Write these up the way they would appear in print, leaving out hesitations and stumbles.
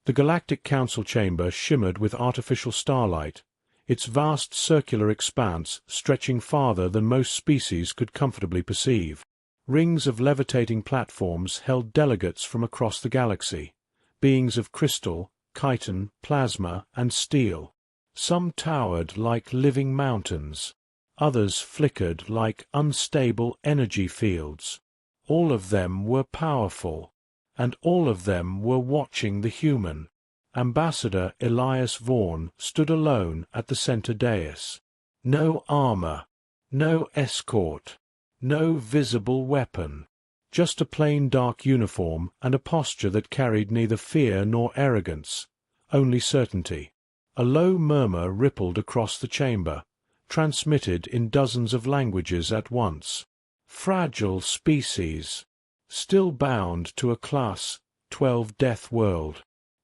The Galactic Council chamber shimmered with artificial starlight, its vast circular expanse stretching farther than most species could comfortably perceive. Rings of levitating platforms held delegates from across the galaxy, beings of crystal, chitin, plasma, and steel. Some towered like living mountains. Others flickered like unstable energy fields. All of them were powerful, and all of them were watching the human. Ambassador Elias Vaughn stood alone at the center dais. No armor, no escort, no visible weapon. Just a plain dark uniform and a posture that carried neither fear nor arrogance, only certainty. A low murmur rippled across the chamber, transmitted in dozens of languages at once. Fragile species, still bound to a Class 12 death world.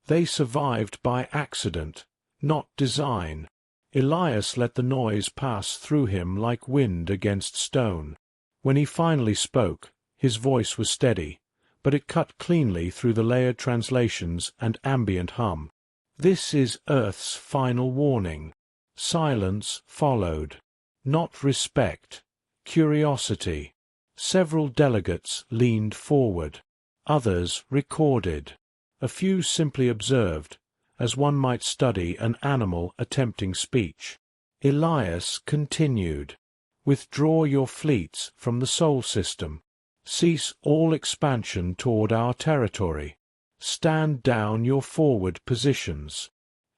They survived by accident, not design. Elias let the noise pass through him like wind against stone. When he finally spoke, his voice was steady, but it cut cleanly through the layered translations and ambient hum. This is Earth's final warning. Silence followed. Not respect, curiosity. Several delegates leaned forward. Others recorded. A few simply observed, as one might study an animal attempting speech. Elias continued. Withdraw your fleets from the Sol system. Cease all expansion toward our territory. Stand down your forward positions.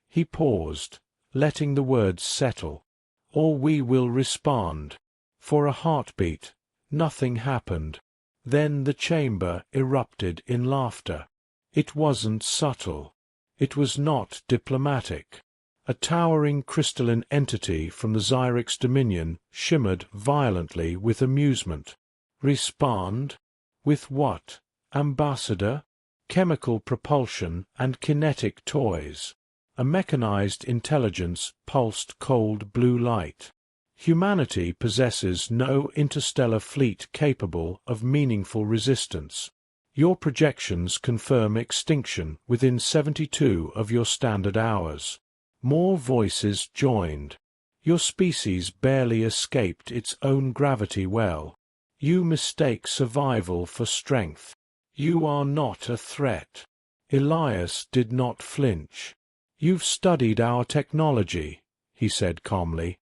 He paused, letting the words settle. Or we will respond. For a heartbeat, nothing happened. Then the chamber erupted in laughter. It wasn't subtle. It was not diplomatic. A towering crystalline entity from the Xyrix Dominion shimmered violently with amusement. Respond? With what, Ambassador? Chemical propulsion and kinetic toys. A mechanized intelligence pulsed cold blue light. Humanity possesses no interstellar fleet capable of meaningful resistance. Your projections confirm extinction within 72 of your standard hours. More voices joined. Your species barely escaped its own gravity well. You mistake survival for strength. You are not a threat. Elias did not flinch. You've studied our technology, he said calmly.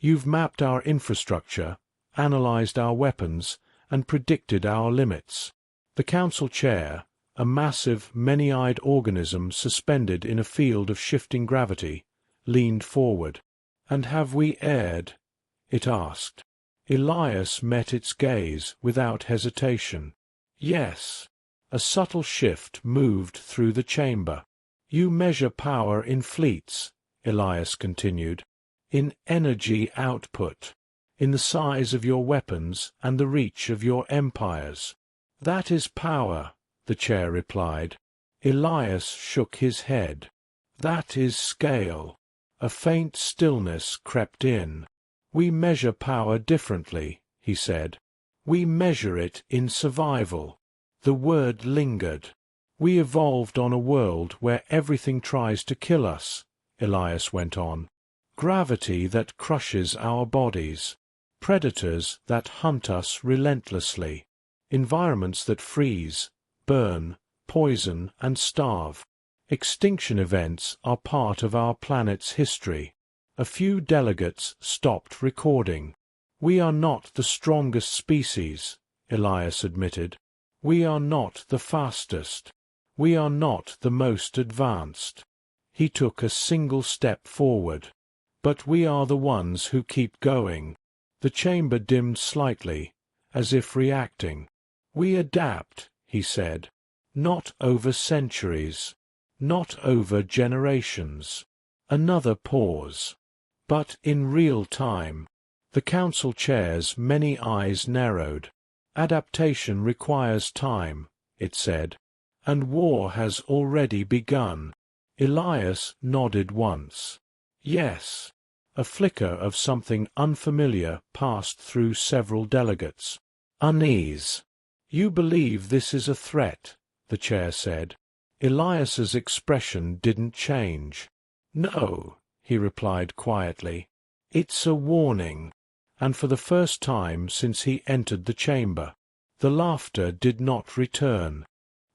You've mapped our infrastructure, analyzed our weapons, and predicted our limits. The council chair, a massive, many-eyed organism suspended in a field of shifting gravity, leaned forward. And have we erred? It asked. Elias met its gaze without hesitation. Yes. A subtle shift moved through the chamber. You measure power in fleets, Elias continued, in energy output, in the size of your weapons and the reach of your empires. That is power, the chair replied. Elias shook his head. That is scale. A faint stillness crept in. We measure power differently, he said. We measure it in survival. The word lingered. We evolved on a world where everything tries to kill us, Elias went on. Gravity that crushes our bodies. Predators that hunt us relentlessly. Environments that freeze, burn, poison, and starve. Extinction events are part of our planet's history. A few delegates stopped recording. We are not the strongest species, Elias admitted. We are not the fastest. We are not the most advanced. He took a single step forward. But we are the ones who keep going. The chamber dimmed slightly, as if reacting. We adapt, he said. Not over centuries. Not over generations. Another pause. But in real time. The council chair's many eyes narrowed. Adaptation requires time, it said. And war has already begun. Elias nodded once. Yes. A flicker of something unfamiliar passed through several delegates. Unease. You believe this is a threat, the chair said. Elias's expression didn't change. "No," he replied quietly. "It's a warning." And for the first time since he entered the chamber, the laughter did not return.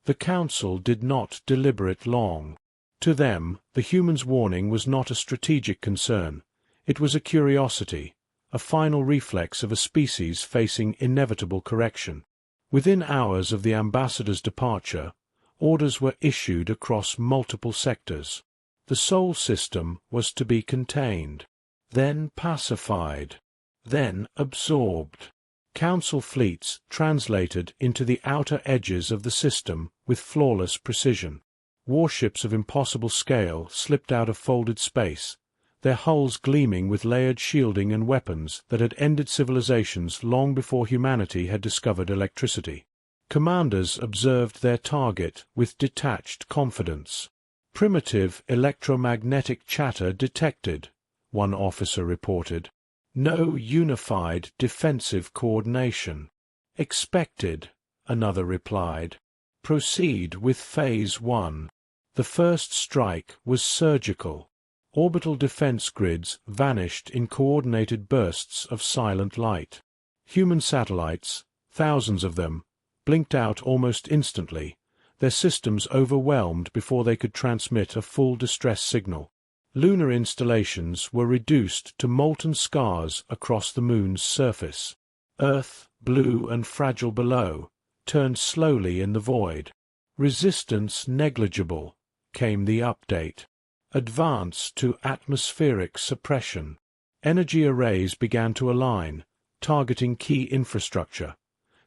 The council did not deliberate long. To them, the human's warning was not a strategic concern. It was a curiosity, a final reflex of a species facing inevitable correction. Within hours of the ambassador's departure, orders were issued across multiple sectors. The Sol system was to be contained, then pacified, then absorbed. Council fleets translated into the outer edges of the system with flawless precision. Warships of impossible scale slipped out of folded space, their hulls gleaming with layered shielding and weapons that had ended civilizations long before humanity had discovered electricity. Commanders observed their target with detached confidence. "Primitive electromagnetic chatter detected," one officer reported. "No unified defensive coordination." "Expected," another replied. "Proceed with Phase 1. The first strike was surgical. Orbital defense grids vanished in coordinated bursts of silent light. Human satellites, thousands of them, blinked out almost instantly, their systems overwhelmed before they could transmit a full distress signal. Lunar installations were reduced to molten scars across the moon's surface. Earth, blue and fragile below, turned slowly in the void. "Resistance negligible," came the update. "Advance to atmospheric suppression." Energy arrays began to align, targeting key infrastructure,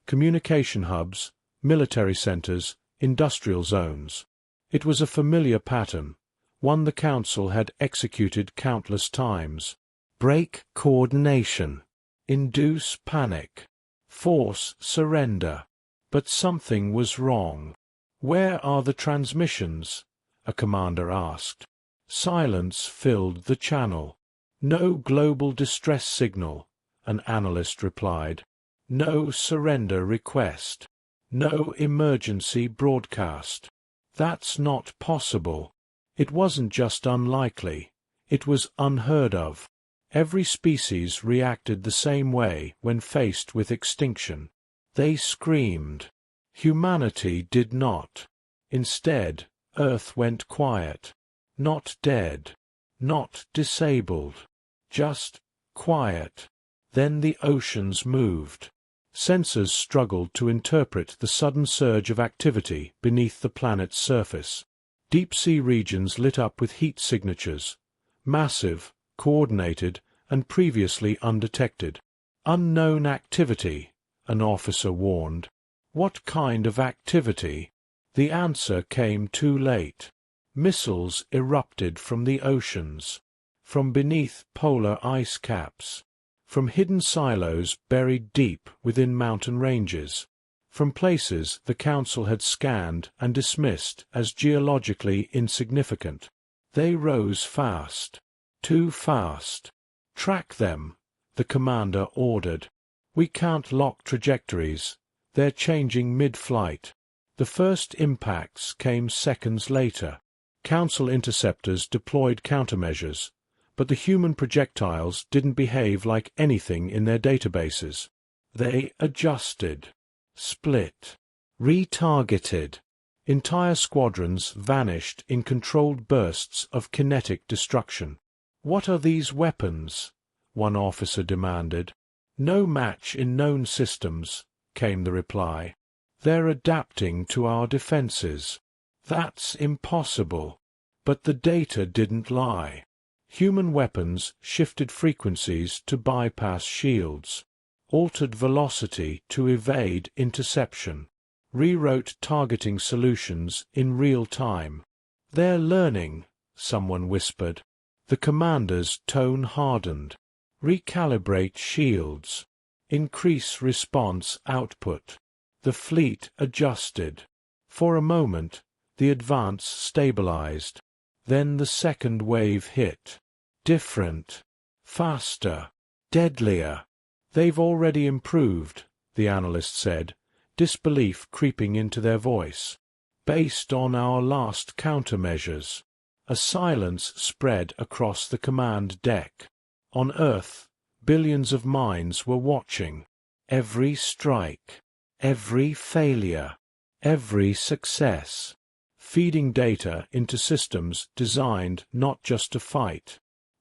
communication hubs, military centers, industrial zones. It was a familiar pattern, one the Council had executed countless times. Break coordination. Induce panic. Force surrender. But something was wrong. "Where are the transmissions?" a commander asked. Silence filled the channel. "No global distress signal," an analyst replied. "No surrender request. No emergency broadcast." "That's not possible." It wasn't just unlikely, it was unheard of. Every species reacted the same way when faced with extinction. They screamed. Humanity did not. Instead, Earth went quiet. Not dead. Not disabled. Just quiet. Then the oceans moved. Sensors struggled to interpret the sudden surge of activity beneath the planet's surface. Deep-sea regions lit up with heat signatures, massive, coordinated, and previously undetected. "Unknown activity," an officer warned. What kind of activity? The answer came too late. Missiles erupted from the oceans, from beneath polar ice caps, from hidden silos buried deep within mountain ranges, from places the Council had scanned and dismissed as geologically insignificant. They rose fast, too fast. "Track them," the commander ordered. "We can't lock trajectories. They're changing mid-flight." The first impacts came seconds later. Council interceptors deployed countermeasures, but the human projectiles didn't behave like anything in their databases. They adjusted, split, retargeted. Entire squadrons vanished in controlled bursts of kinetic destruction. "What are these weapons?" one officer demanded. "No match in known systems," came the reply. "They're adapting to our defenses." "That's impossible." But the data didn't lie. Human weapons shifted frequencies to bypass shields, altered velocity to evade interception, rewrote targeting solutions in real time. "They're learning," someone whispered. The commander's tone hardened. "Recalibrate shields. Increase response output." The fleet adjusted. For a moment, the advance stabilized. Then the second wave hit. Different. Faster. Deadlier. "They've already improved," the analyst said, disbelief creeping into their voice. Based on our last countermeasures. A silence spread across the command deck. On Earth, billions of minds were watching. Every strike, every failure, every success, feeding data into systems designed not just to fight,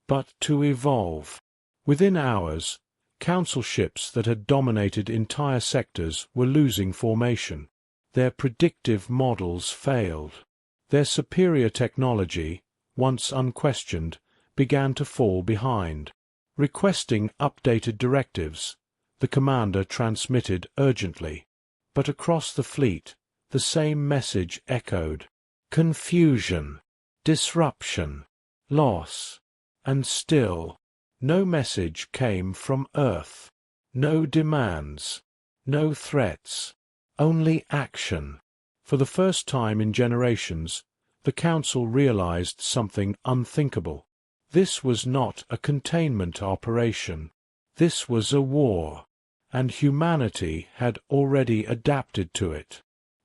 but to evolve. Within hours, Council ships that had dominated entire sectors were losing formation. Their predictive models failed. Their superior technology, once unquestioned, began to fall behind. Requesting updated directives, the commander transmitted urgently. But across the fleet, the same message echoed. Confusion, disruption, loss. And still, no message came from Earth. No demands, no threats, only action. For the first time in generations, the Council realized something unthinkable. This was not a containment operation. This was a war, and humanity had already adapted to it.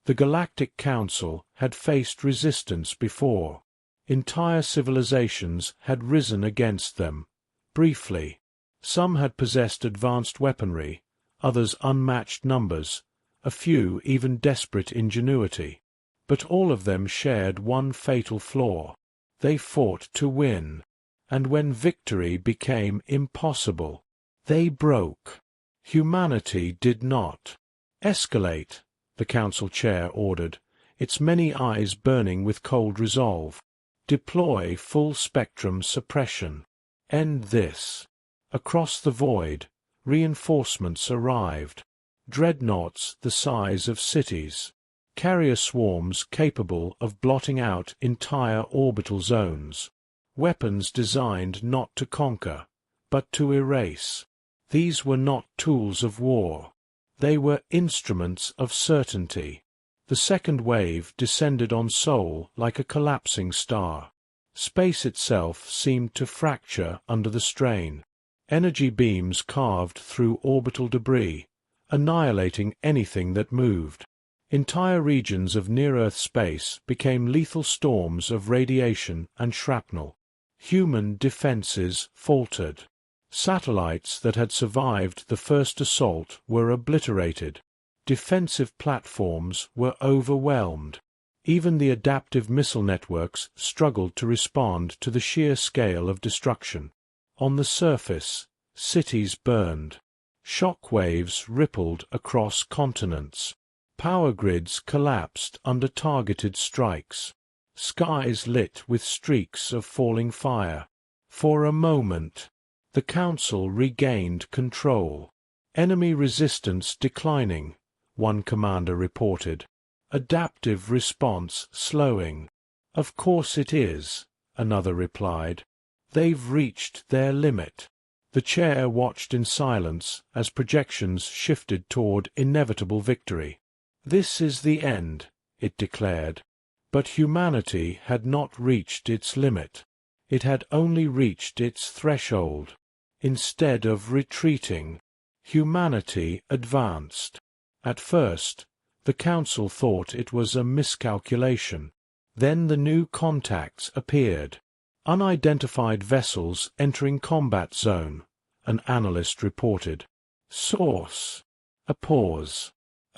The Galactic Council had faced resistance before. Entire civilizations had risen against them. Briefly, some had possessed advanced weaponry, others unmatched numbers, a few even desperate ingenuity. But all of them shared one fatal flaw. They fought to win. And when victory became impossible, they broke. Humanity did not. Escalate, the Council Chair ordered, its many eyes burning with cold resolve. Deploy full-spectrum suppression. End this. Across the void, reinforcements arrived. Dreadnoughts the size of cities. Carrier swarms capable of blotting out entire orbital zones. Weapons designed not to conquer, but to erase. These were not tools of war. They were instruments of certainty. The second wave descended on Sol like a collapsing star. Space itself seemed to fracture under the strain. Energy beams carved through orbital debris, annihilating anything that moved. Entire regions of near-Earth space became lethal storms of radiation and shrapnel. Human defenses faltered. Satellites that had survived the first assault were obliterated. Defensive platforms were overwhelmed. Even the adaptive missile networks struggled to respond to the sheer scale of destruction. On the surface, cities burned. Shock waves rippled across continents. Power grids collapsed under targeted strikes. Skies lit with streaks of falling fire. For a moment, the Council regained control. Enemy resistance declining, one commander reported. Adaptive response slowing. Of course it is, another replied. They've reached their limit. The chair watched in silence as projections shifted toward inevitable victory. This is the end, it declared. But humanity had not reached its limit. It had only reached its threshold. Instead of retreating, humanity advanced. At first, the Council thought it was a miscalculation. Then the new contacts appeared. Unidentified vessels entering combat zone, an analyst reported. Source. A pause.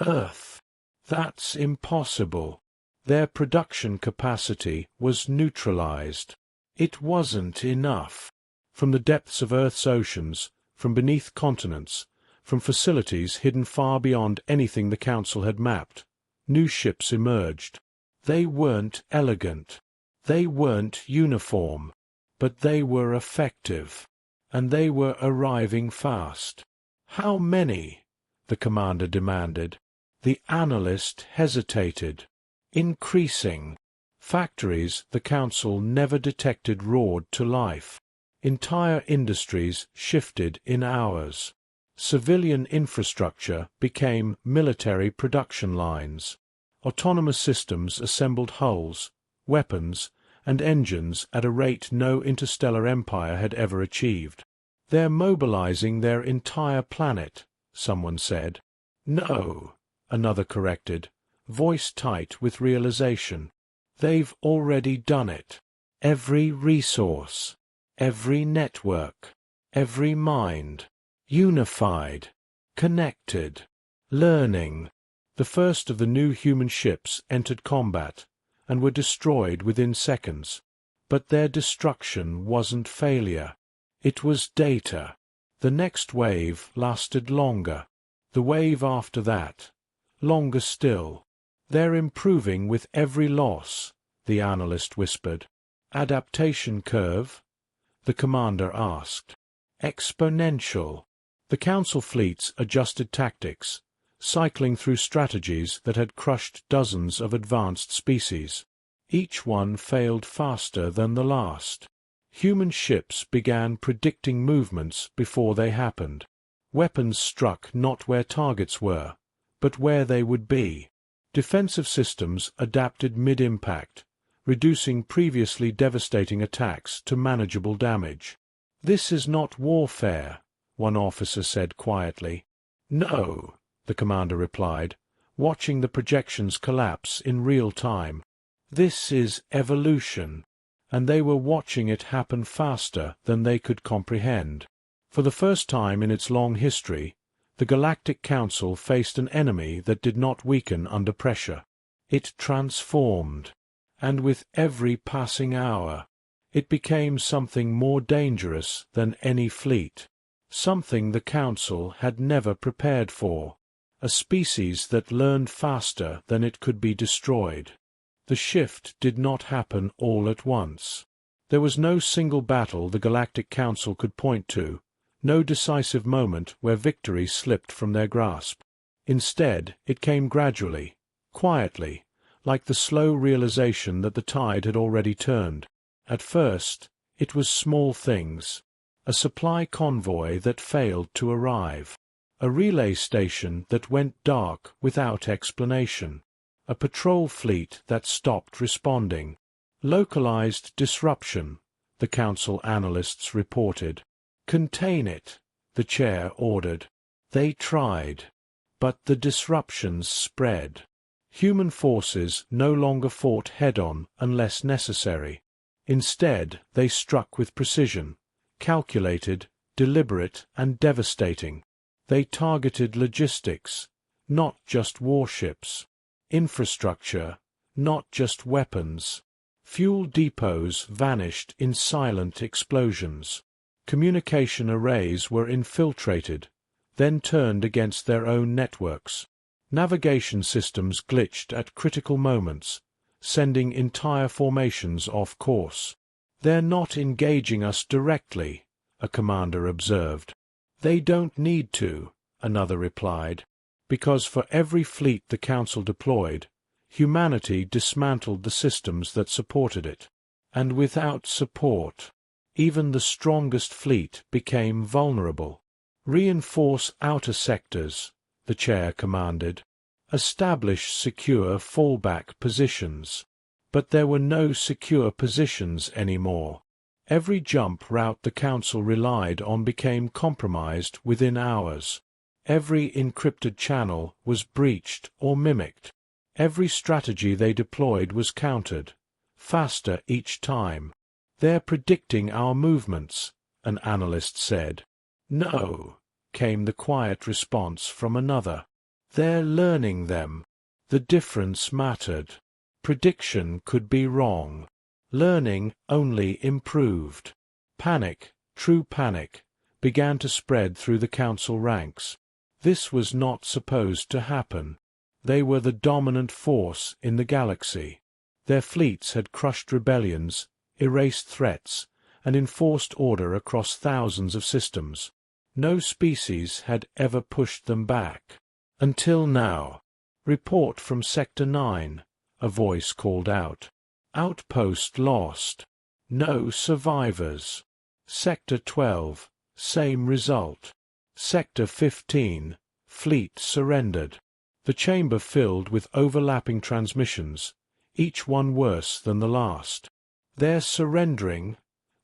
Earth. That's impossible. Their production capacity was neutralized. It wasn't enough. From the depths of Earth's oceans, from beneath continents, from facilities hidden far beyond anything the Council had mapped, new ships emerged. They weren't elegant. They weren't uniform. But they were effective. And they were arriving fast. How many? The commander demanded. The analyst hesitated. Increasing. Factories the Council never detected roared to life. Entire industries shifted in hours. Civilian infrastructure became military production lines. Autonomous systems assembled hulls, weapons, and engines at a rate no interstellar empire had ever achieved. They're mobilizing their entire planet, someone said. No, another corrected. voice tight with realization. They've already done it. Every resource, every network, every mind, unified, connected, learning. The first of the new human ships entered combat, and were destroyed within seconds. But their destruction wasn't failure. It was data. The next wave lasted longer. The wave after that, longer still. They're improving with every loss, the analyst whispered. Adaptation curve? The commander asked. Exponential. The council fleets adjusted tactics, cycling through strategies that had crushed dozens of advanced species. Each one failed faster than the last. Human ships began predicting movements before they happened. Weapons struck not where targets were, but where they would be. Defensive systems adapted mid-impact, reducing previously devastating attacks to manageable damage. "This is not warfare," one officer said quietly. "No," the commander replied, watching the projections collapse in real time. "This is evolution." And they were watching it happen faster than they could comprehend. For the first time in its long history, the Galactic Council faced an enemy that did not weaken under pressure. It transformed, and with every passing hour, it became something more dangerous than any fleet, something the Council had never prepared for, a species that learned faster than it could be destroyed. The shift did not happen all at once. There was no single battle the Galactic Council could point to, no decisive moment where victory slipped from their grasp. Instead, it came gradually, quietly, like the slow realization that the tide had already turned. At first, it was small things. A supply convoy that failed to arrive. A relay station that went dark without explanation. A patrol fleet that stopped responding. Localized disruption, the council analysts reported. "Contain it," the chair ordered. They tried. But the disruptions spread. Human forces no longer fought head-on unless necessary. Instead, they struck with precision, calculated, deliberate, and devastating. They targeted logistics, not just warships. Infrastructure, not just weapons. Fuel depots vanished in silent explosions. Communication arrays were infiltrated, then turned against their own networks. Navigation systems glitched at critical moments, sending entire formations off course. "They're not engaging us directly," a commander observed. "They don't need to," another replied. Because for every fleet the Council deployed, humanity dismantled the systems that supported it. And without support, even the strongest fleet became vulnerable. "Reinforce outer sectors," the chair commanded. "Establish secure fallback positions." But there were no secure positions anymore. Every jump route the Council relied on became compromised within hours. Every encrypted channel was breached or mimicked. Every strategy they deployed was countered, faster each time. "They're predicting our movements," an analyst said. "No," came the quiet response from another. "They're learning them." The difference mattered. Prediction could be wrong. Learning only improved. Panic, true panic, began to spread through the Council ranks. This was not supposed to happen. They were the dominant force in the galaxy. Their fleets had crushed rebellions, erased threats, and enforced order across thousands of systems. No species had ever pushed them back. Until now. "Report from Sector 9, a voice called out. "Outpost lost. No survivors." Sector 12, same result. Sector 15, fleet surrendered. The chamber filled with overlapping transmissions, each one worse than the last. "They're surrendering?"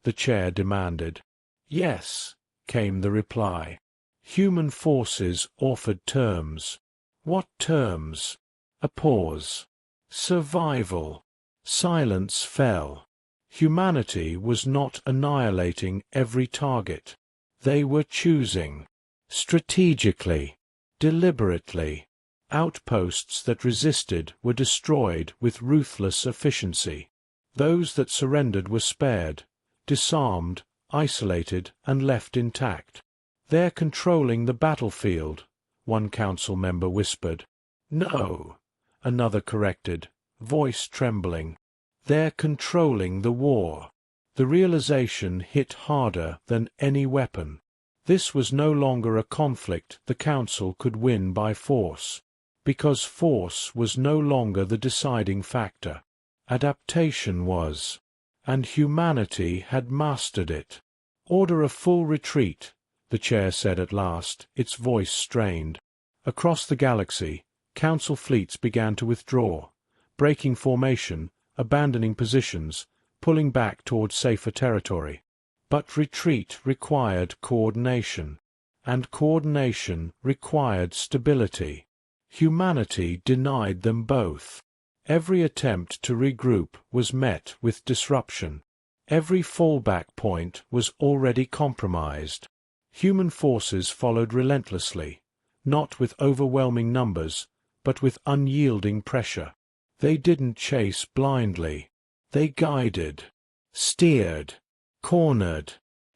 the chair demanded. "Yes," came the reply. Human forces offered terms. What terms? A pause. Survival. Silence fell. Humanity was not annihilating every target. They were choosing. Strategically. Deliberately. Outposts that resisted were destroyed with ruthless efficiency. Those that surrendered were spared, disarmed, isolated, and left intact. "They're controlling the battlefield," one council member whispered. "No," another corrected, voice trembling. "They're controlling the war." The realization hit harder than any weapon. This was no longer a conflict the council could win by force, because force was no longer the deciding factor. Adaptation was, and humanity had mastered it. "Order a full retreat," the chair said at last, its voice strained. Across the galaxy, council fleets began to withdraw, breaking formation, abandoning positions, pulling back toward safer territory. But retreat required coordination, and coordination required stability. Humanity denied them both. Every attempt to regroup was met with disruption. Every fallback point was already compromised. Human forces followed relentlessly, not with overwhelming numbers, but with unyielding pressure. They didn't chase blindly. They guided, steered, cornered,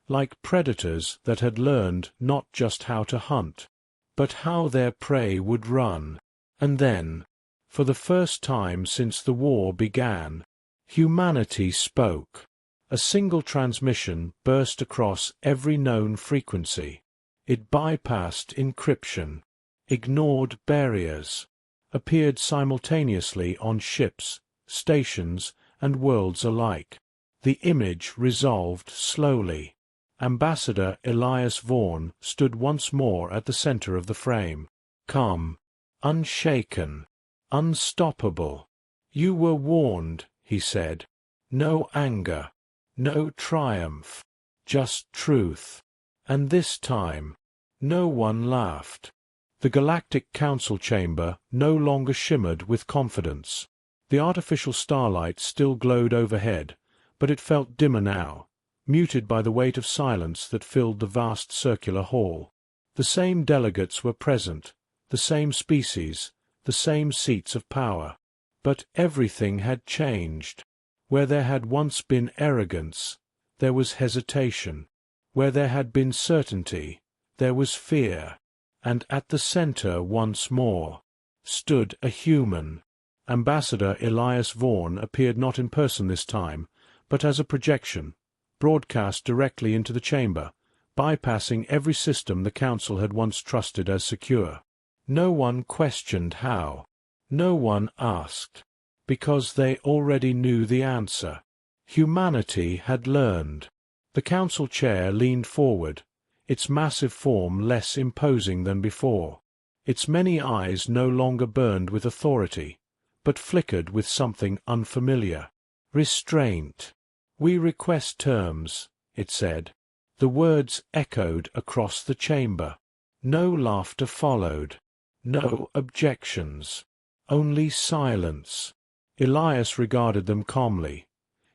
like predators that had learned not just how to hunt, but how their prey would run. And then, for the first time since the war began, humanity spoke. A single transmission burst across every known frequency. It bypassed encryption, ignored barriers, appeared simultaneously on ships, stations, and worlds alike. The image resolved slowly. Ambassador Elias Vaughn stood once more at the center of the frame, calm, unshaken, unstoppable. "You were warned," he said. "No anger, no triumph, just truth." And this time, no one laughed. The Galactic Council chamber no longer shimmered with confidence. The artificial starlight still glowed overhead, but it felt dimmer now, muted by the weight of silence that filled the vast circular hall. The same delegates were present, the same species, the same seats of power. But everything had changed. Where there had once been arrogance, there was hesitation. Where there had been certainty, there was fear. And at the center once more stood a human. Ambassador Elias Vaughn appeared not in person this time, but as a projection, broadcast directly into the chamber, bypassing every system the Council had once trusted as secure. No one questioned how. No one asked, because they already knew the answer. Humanity had learned. The Council chair leaned forward, its massive form less imposing than before. Its many eyes no longer burned with authority, but flickered with something unfamiliar. Restraint. "We request terms," it said. The words echoed across the chamber. No laughter followed. No objections. Only silence. Elias regarded them calmly,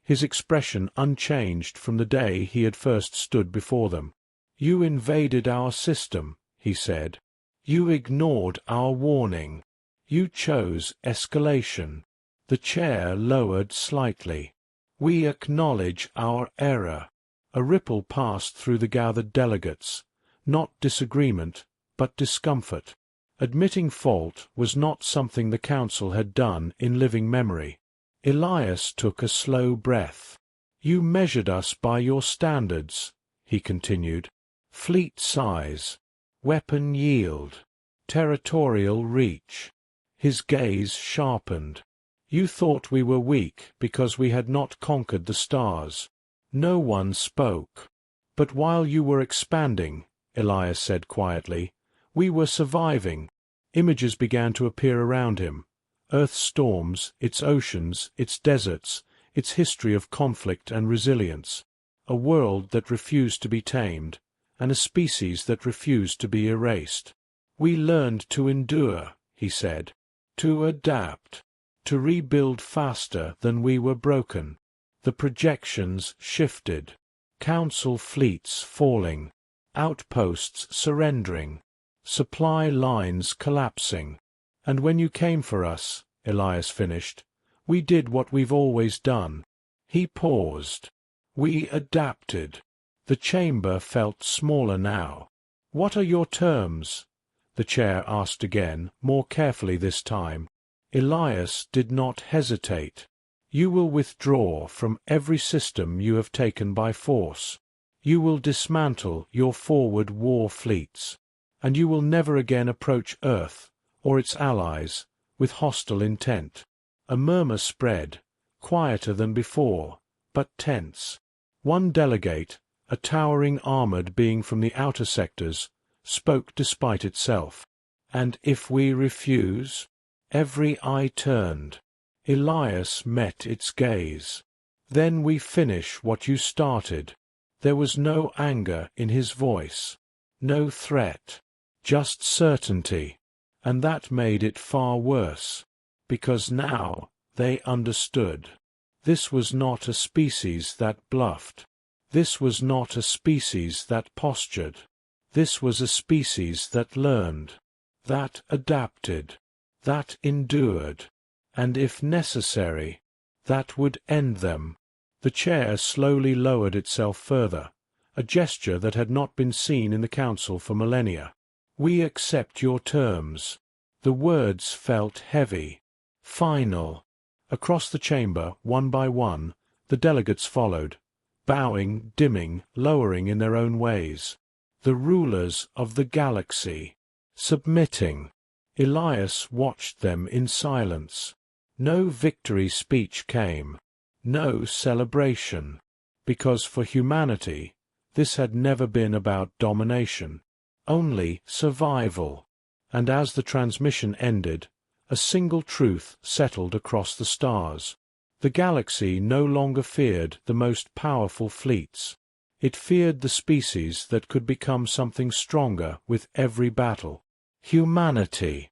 his expression unchanged from the day he had first stood before them. "You invaded our system," he said. "You ignored our warning. You chose escalation." The chair lowered slightly. "We acknowledge our error." A ripple passed through the gathered delegates, not disagreement, but discomfort. Admitting fault was not something the Council had done in living memory. Elias took a slow breath. "You measured us by your standards," he continued. "Fleet size, weapon yield, territorial reach." His gaze sharpened. "You thought we were weak because we had not conquered the stars." No one spoke. "But while you were expanding," Elias said quietly, "we were surviving." Images began to appear around him. Earth's storms, its oceans, its deserts, its history of conflict and resilience. A world that refused to be tamed, and a species that refused to be erased. "We learned to endure," he said. to adapt, to rebuild faster than we were broken. The projections shifted. Council fleets falling, outposts surrendering, supply lines collapsing. And when you came for us, Elias finished, we did what we've always done. He paused. We adapted. The chamber felt smaller now. What are your terms? The chair asked again, more carefully this time. Elias did not hesitate. You will withdraw from every system you have taken by force. You will dismantle your forward war fleets. And you will never again approach Earth, or its allies, with hostile intent. A murmur spread, quieter than before, but tense. One delegate, a towering armored being from the outer sectors, spoke despite itself. And if we refuse? Every eye turned. Elias met its gaze. Then we finish what you started. There was no anger in his voice, no threat, just certainty. And that made it far worse, because now they understood. This was not a species that bluffed. This was not a species that postured. This was a species that learned, that adapted, that endured, and if necessary, that would end them. The chair slowly lowered itself further, a gesture that had not been seen in the council for millennia. We accept your terms. The words felt heavy, final. Across the chamber, one by one, the delegates followed, bowing, dimming, lowering in their own ways. The rulers of the galaxy, submitting. Elias watched them in silence. No victory speech came, no celebration, because for humanity this had never been about domination, only survival. And as the transmission ended, a single truth settled across the stars. The galaxy no longer feared the most powerful fleets. It feared the species that could become something stronger with every battle. Humanity.